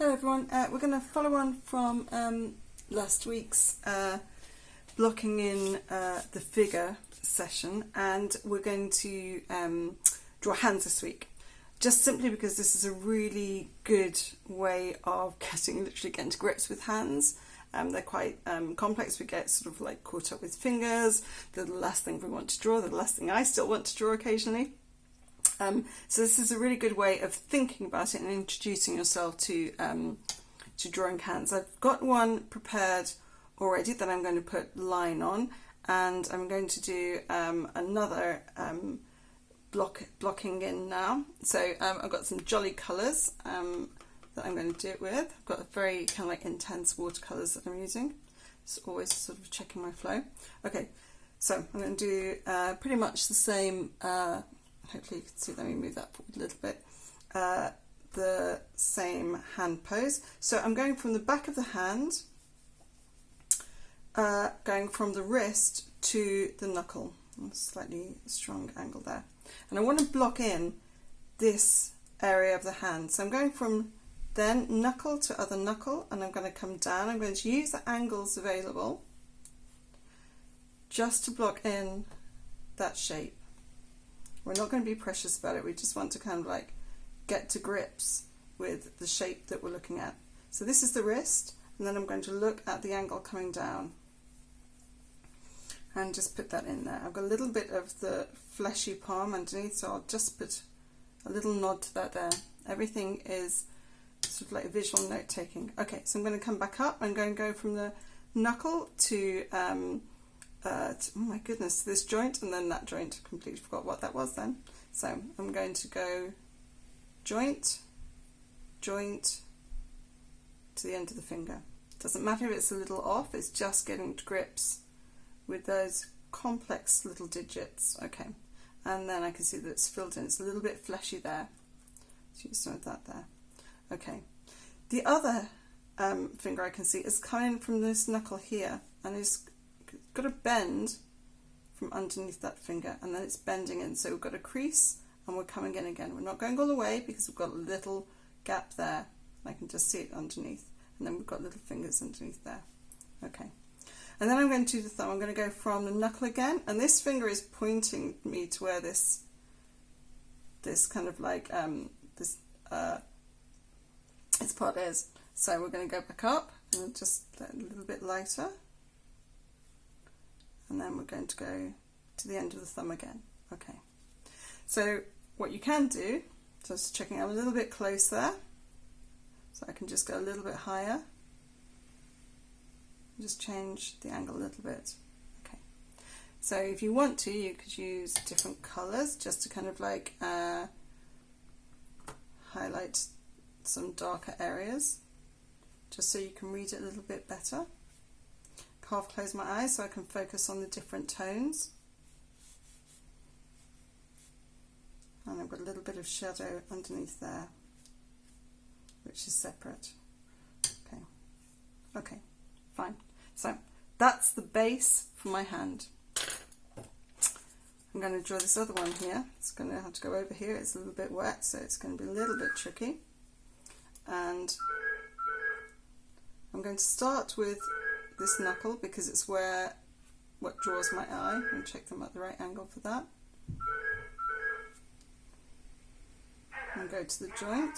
Hello everyone, we're going to follow on from last week's blocking in the figure session, and we're going to draw hands this week, just simply because this is a really good way of literally getting to grips with hands. They're quite complex. We get sort of like caught up with fingers. They're the last thing we want to draw. They're the last thing I still want to draw occasionally. So this is a really good way of thinking about it and introducing yourself to drawing hands. I've got one prepared already that I'm going to put line on, and I'm going to do another blocking in now. So I've got some jolly colours that I'm going to do it with. I've got a very kind of like intense watercolours that I'm using. It's always sort of checking my flow. Okay, so I'm going to do pretty much the same. Hopefully you can see, let me move that forward a little bit, the same hand pose. So I'm going from the back of the hand, going from the wrist to the knuckle, slightly strong angle there. And I want to block in this area of the hand. So I'm going from then knuckle to other knuckle, and I'm going to come down. I'm going to use the angles available just to block in that shape. We're not going to be precious about it. We just want to kind of like get to grips with the shape that we're looking at. So this is the wrist, and then I'm going to look at the angle coming down and just put that in there. I've got a little bit of the fleshy palm underneath, so I'll just put a little nod to that there. Everything is sort of like a visual note taking. Okay, so I'm going to come back up. I'm going to go from the knuckle to oh my goodness, this joint, and then that joint. Completely forgot what that was then. So I'm going to go joint, joint to the end of the finger. Doesn't matter if it's a little off, it's just getting to grips with those complex little digits. Okay, and then I can see that it's filled in. It's a little bit fleshy there. So use some of that there. Okay, the other finger I can see is coming from this knuckle here, and is got a bend from underneath that finger, and then it's bending in. So we've got a crease and we're coming in again. We're not going all the way because we've got a little gap there. I can just see it underneath, and then we've got little fingers underneath there. Okay, and then I'm going to do the thumb. I'm going to go from the knuckle again, and this finger is pointing me to where this kind of like this part is. So we're going to go back up and just let it a little bit lighter. And then we're going to go to the end of the thumb again. Okay, so what you can do, just checking I'm a little bit close there, so I can just go a little bit higher, just change the angle a little bit. Okay, so if you want to, you could use different colours just to kind of like highlight some darker areas, just so you can read it a little bit better. Half close my eyes so I can focus on the different tones. And I've got a little bit of shadow underneath there, which is separate. Okay, okay, fine. So that's the base for my hand. I'm going to draw this other one here. It's going to have to go over here. It's a little bit wet, so it's going to be a little bit tricky. And I'm going to start with this knuckle because it's what draws my eye, and check them at the right angle for that. And go to the joint.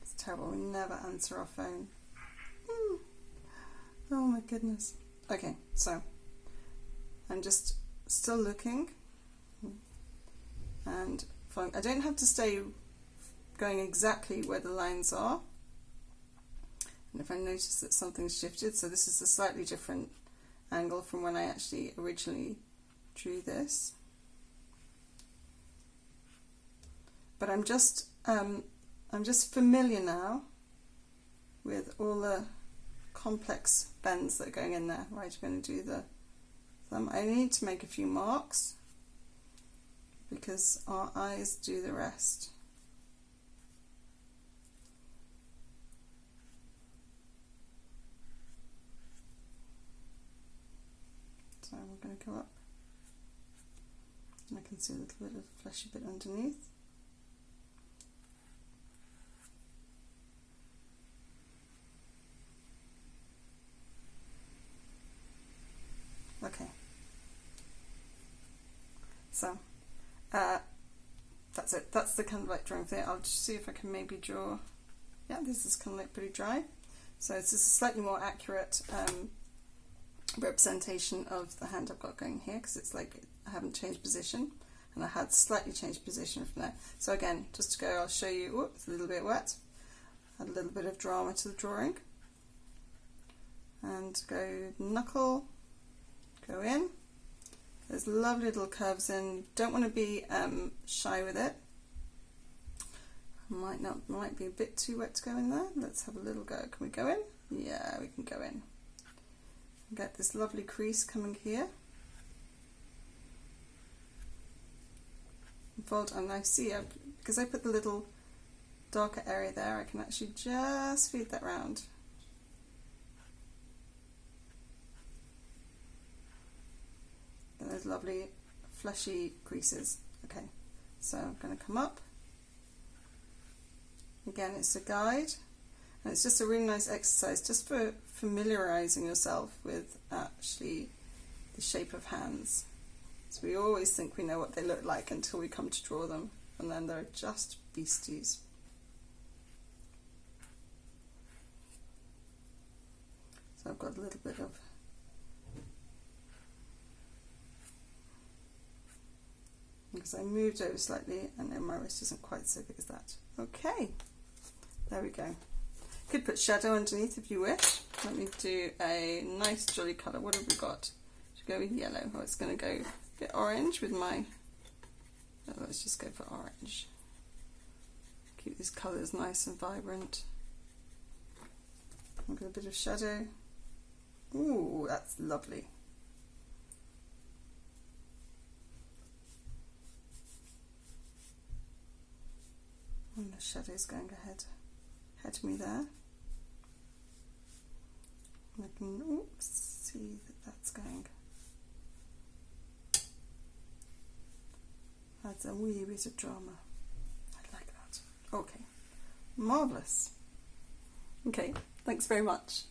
It's terrible, we never answer our phone. Oh my goodness. Okay, so I'm just still looking. And I don't have to stay going exactly where the lines are. And if I notice that something's shifted, so this is a slightly different angle from when I actually originally drew this. But I'm just familiar now with all the complex bends that are going in there. Right, I'm going to do the thumb. I need to make a few marks, because our eyes do the rest. So I'm going to go up, and I can see a little bit of the fleshy bit underneath. Okay, so that's it. That's the kind of like drawing thing. I'll just see if I can maybe draw. Yeah, this is kind of like pretty dry. So this is a slightly more accurate representation of the hand I've got going here, because it's like I haven't changed position, and I had slightly changed position from there. So again, just to go, I'll show you. Oh, it's a little bit wet. Add a little bit of drama to the drawing, and go knuckle. Go in. There's lovely little curves in. You don't want to be shy with it. Might be a bit too wet to go in there. Let's have a little go. Can we go in? Yeah, we can go in. Get this lovely crease coming here. Fold, and I see, because I put the little darker area there, I can actually just feed that round. Those lovely fleshy creases. Okay, so I'm going to come up. Again, it's a guide, and it's just a really nice exercise just for familiarizing yourself with actually the shape of hands. So we always think we know what they look like until we come to draw them, and then they're just beasties. So I've got a little bit of because I moved over slightly, and then my wrist isn't quite so big as that. Okay, there we go. Could put shadow underneath if you wish. Let me do a nice jolly colour. What have we got? Should go with yellow. Oh, it's going to go a bit orange with my... Oh, let's just go for orange. Keep these colours nice and vibrant. I've got a bit of shadow. Ooh, that's lovely. And the shadow's going ahead of me there. And I can see that that's going. Adds a wee bit of drama. I like that. Okay, marvellous. Okay, thanks very much.